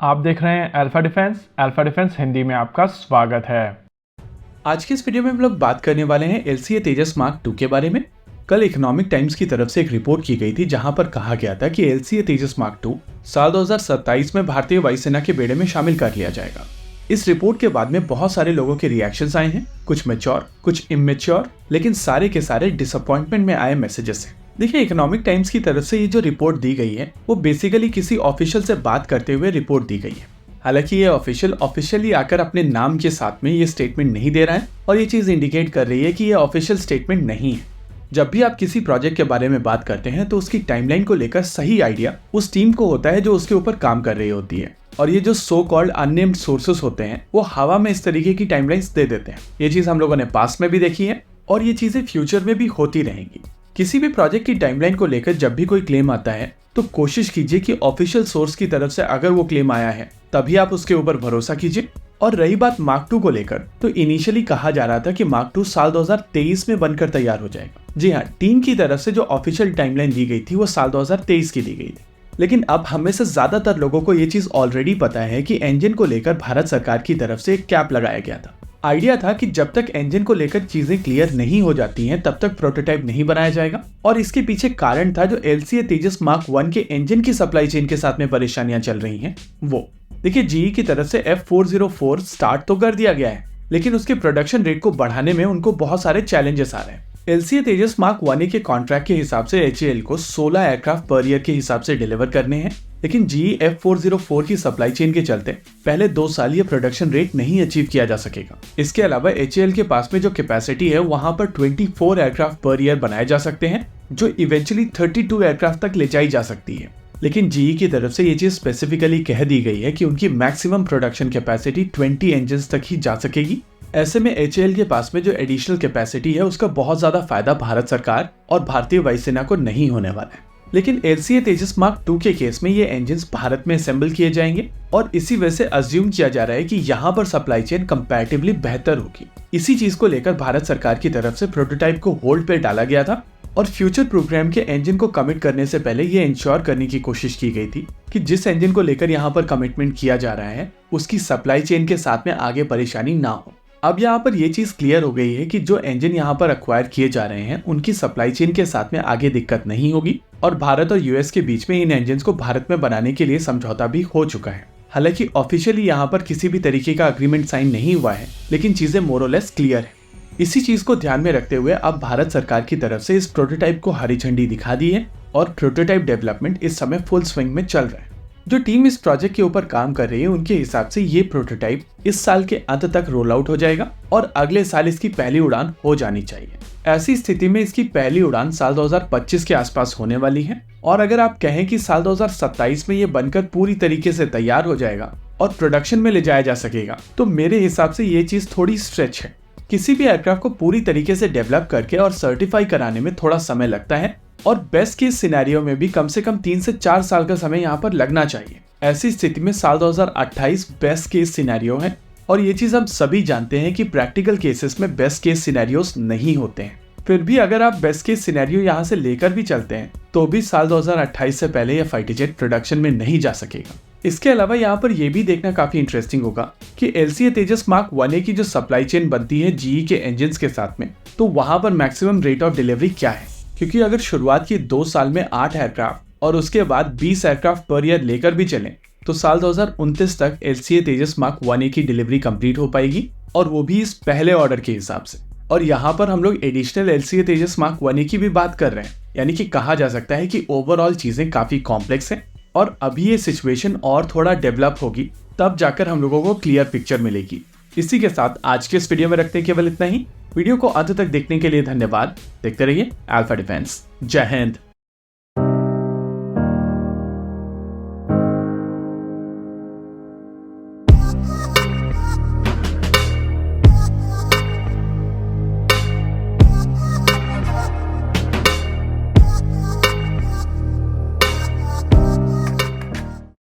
आप देख रहे हैं अल्फा डिफेंस हिंदी में आपका स्वागत है। आज के इस वीडियो में हम लोग बात करने वाले हैं LCA तेजस मार्क 2 के बारे में। कल इकोनॉमिक टाइम्स की तरफ से एक रिपोर्ट की गई थी जहां पर कहा गया था कि LCA तेजस मार्क 2 साल 2027 में भारतीय वायुसेना के बेड़े में शामिल कर लिया जाएगा। इस रिपोर्ट के बाद में बहुत सारे लोगों के रिएक्शंस आए हैं, कुछ मैच्योर कुछ इमेच्योर, लेकिन सारे के सारे डिसअपॉइंटमेंट में आए मैसेजेस हैं। देखिए, इकोनॉमिक टाइम्स की तरफ से ये जो रिपोर्ट दी गई है वो बेसिकली किसी ऑफिशियल से बात करते हुए रिपोर्ट दी गई है। हालांकि ये ऑफिशियली आकर अपने नाम के साथ में ये स्टेटमेंट नहीं दे रहा है और ये चीज इंडिकेट कर रही है कि ये ऑफिशियल स्टेटमेंट नहीं है। जब भी आप किसी प्रोजेक्ट के बारे में बात करते हैं तो उसकी टाइमलाइन को लेकर सही आइडिया उस टीम को होता है जो उसके ऊपर काम कर रही होती है, और ये जो सो कॉल्ड अननेम्ड सोर्सेस होते हैं वो हवा में इस तरीके की टाइमलाइंस दे देते हैं। ये चीज हम लोगों ने पास्ट में भी देखी है और ये चीजें फ्यूचर में भी होती रहेंगी। किसी भी प्रोजेक्ट की टाइमलाइन को लेकर जब भी कोई क्लेम आता है तो कोशिश कीजिए कि ऑफिशियल सोर्स की तरफ से अगर वो क्लेम आया है तभी आप उसके ऊपर भरोसा कीजिए। और रही बात मार्क 2 को लेकर, तो इनिशियली कहा जा रहा था कि मार्क 2 साल 2023 में बनकर तैयार हो जाएगा। जी हाँ, टीम की तरफ से जो ऑफिशियल टाइमलाइन दी गई थी वो साल 2023 की दी गई थी। लेकिन अब हमें से ज्यादातर लोगों को ये चीज ऑलरेडी पता है कि इंजन को लेकर भारत सरकार की तरफ से एक कैप लगाया गया था। आइडिया था कि जब तक इंजन को लेकर चीजें क्लियर नहीं हो जाती हैं तब तक प्रोटोटाइप नहीं बनाया जाएगा, और इसके पीछे कारण था जो LCA तेजस मार्क 1 के इंजन की सप्लाई चेन के साथ में परेशानियां चल रही हैं वो। देखिए, GE की तरफ से F404 स्टार्ट तो कर दिया गया है, लेकिन उसके प्रोडक्शन रेट को बढ़ाने में उनको बहुत सारे चैलेंजेस आ रहे हैं। LCA तेजस मार्क 1 के कॉन्ट्रैक्ट के हिसाब से HAL को 16 एयरक्राफ्ट पर ईयर के हिसाब से डिलीवर करने हैं, लेकिन GE F404 की सप्लाई चेन के चलते पहले 2 साल ये प्रोडक्शन रेट नहीं अचीव किया जा सकेगा। इसके अलावा HAL के पास में जो कैपेसिटी है वहां पर 24 एयरक्राफ्ट पर ईयर बनाए जा सकते हैं, जो इवेंचुअली 32 एयरक्राफ्ट तक ले जाई जा सकती है। लेकिन GE की तरफ से ये चीज स्पेसिफिकली कह दी गई है कि उनकी मैक्सिमम प्रोडक्शन कैपेसिटी 20 इंजन तक ही जा सकेगी। ऐसे में HAL के पास में जो एडिशनल कैपेसिटी है उसका बहुत ज्यादा फायदा भारत सरकार और भारतीय वायुसेना को नहीं होने वाला है। लेकिन LCA तेजस मार्क 2 के केस में ये इंजन्स भारत में असेंबल किए जाएंगे और इसी वजह से अज्यूम किया जा रहा है कि यहाँ पर सप्लाई चेन कंपैरेटिवली बेहतर होगी। इसी चीज को लेकर भारत सरकार की तरफ से प्रोटोटाइप को होल्ड पे डाला गया था और फ्यूचर प्रोग्राम के इंजन को कमिट करने से पहले ये इंश्योर करने की कोशिश की गई थी कि जिस इंजन को लेकर यहाँ पर कमिटमेंट किया जा रहा है उसकी सप्लाई चेन के साथ में आगे परेशानी ना हो। अब यहाँ पर ये चीज क्लियर हो गई है कि जो इंजन यहाँ पर अक्वायर किए जा रहे हैं उनकी सप्लाई चेन के साथ में आगे दिक्कत नहीं होगी, और भारत और US के बीच में इन इंजन को भारत में बनाने के लिए समझौता भी हो चुका है। हालांकि ऑफिशियली यहाँ पर किसी भी तरीके का अग्रीमेंट साइन नहीं हुआ है, लेकिन चीजें मोरलेस क्लियर है। इसी चीज को ध्यान में रखते हुए अब भारत सरकार की तरफ से इस प्रोटोटाइप को हरी झंडी दिखा दी है और प्रोटोटाइप डेवलपमेंट इस समय फुल स्विंग में चल रहा है। जो टीम इस प्रोजेक्ट के ऊपर काम कर रही है उनके हिसाब से ये प्रोटोटाइप इस साल के अंत तक रोल आउट हो जाएगा और अगले साल इसकी पहली उड़ान हो जानी चाहिए। ऐसी स्थिति में इसकी पहली उड़ान साल 2025 के आसपास होने वाली है, और अगर आप कहें कि साल 2027 में ये बनकर पूरी तरीके से तैयार हो जाएगा और प्रोडक्शन में ले जाया जा सकेगा, तो मेरे हिसाब से ये चीज थोड़ी स्ट्रेच है। किसी भी एयरक्राफ्ट को पूरी तरीके से डेवलप करके और सर्टिफाई कराने में थोड़ा समय लगता है, और बेस्ट केस सिनेरियो में भी कम से कम 3 से 4 साल का समय यहाँ पर लगना चाहिए। ऐसी स्थिति में साल 2028 बेस्ट केस सिनेरियो है, और ये चीज हम सभी जानते हैं कि प्रैक्टिकल केसेस में बेस्ट केस सिनेरियोस नहीं होते हैं। फिर भी अगर आप बेस्ट केस सिनेरियो यहाँ से लेकर भी चलते हैं तो भी साल 2028 से पहले यह फाइटर जेट प्रोडक्शन में नहीं जा सकेगा। इसके अलावा यहाँ पर यह भी देखना काफी इंटरेस्टिंग होगा कि LCA तेजस मार्क 1A की जो सप्लाई चेन बनती है GE के इंजन के साथ में, तो वहां पर मैक्सिमम रेट ऑफ डिलीवरी क्या है। क्योंकि अगर शुरुआत की 2 साल में 8 एयरक्राफ्ट और उसके बाद 20 एयरक्राफ्ट पर ईयर लेकर भी चलें तो साल 2029 तक LCA तेजस मार्क 1A की डिलीवरी कंप्लीट हो पाएगी, और वो भी इस पहले ऑर्डर के हिसाब से। और यहाँ पर हम लोग एडिशनल LCA तेजस मार्क 1A की भी बात कर रहे हैं, यानी कि कहा जा सकता है कि ओवरऑल चीजें काफी कॉम्प्लेक्स हैं और अभी ये सिचुएशन और थोड़ा डेवलप होगी तब जाकर हम लोगों को क्लियर पिक्चर मिलेगी। इसी के साथ आज के इस वीडियो में रखते हैं केवल इतना ही। वीडियो को अंत तक देखने के लिए धन्यवाद। देखते रहिए अल्फा डिफेंस। जय हिंद।